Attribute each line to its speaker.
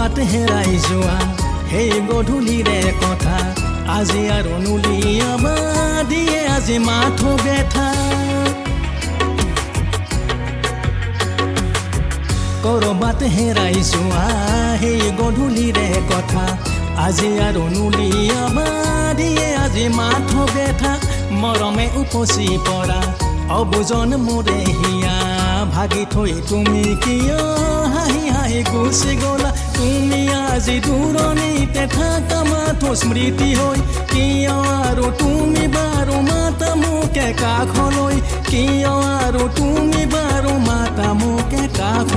Speaker 1: কৰবাত হেৰাই যোৱা সেই গধূলিৰে কথা আজি আৰু নুলিয়াবা দিয়ে আজি মাথো বেথা কৰবাত হেৰাই যোৱা সেই গধূলিৰে কথা আজি আৰু নুলিয়াবা দিয়ে আজি মাথো বেথা মৰমে উপচি পৰা অবুজন মোৰে হিয়া ভাগি থৈ তুমি কিয় হাঁহি হাঁহি গুচি গলা তুমি আজি দূৰণিতে থাকা মাথো স্মৃতি হৈ কিয় আৰু তুমি বাৰু মাতা মোকে কাষলৈ কিয় আৰু তুমি বাৰু মাতা মোকে কাষ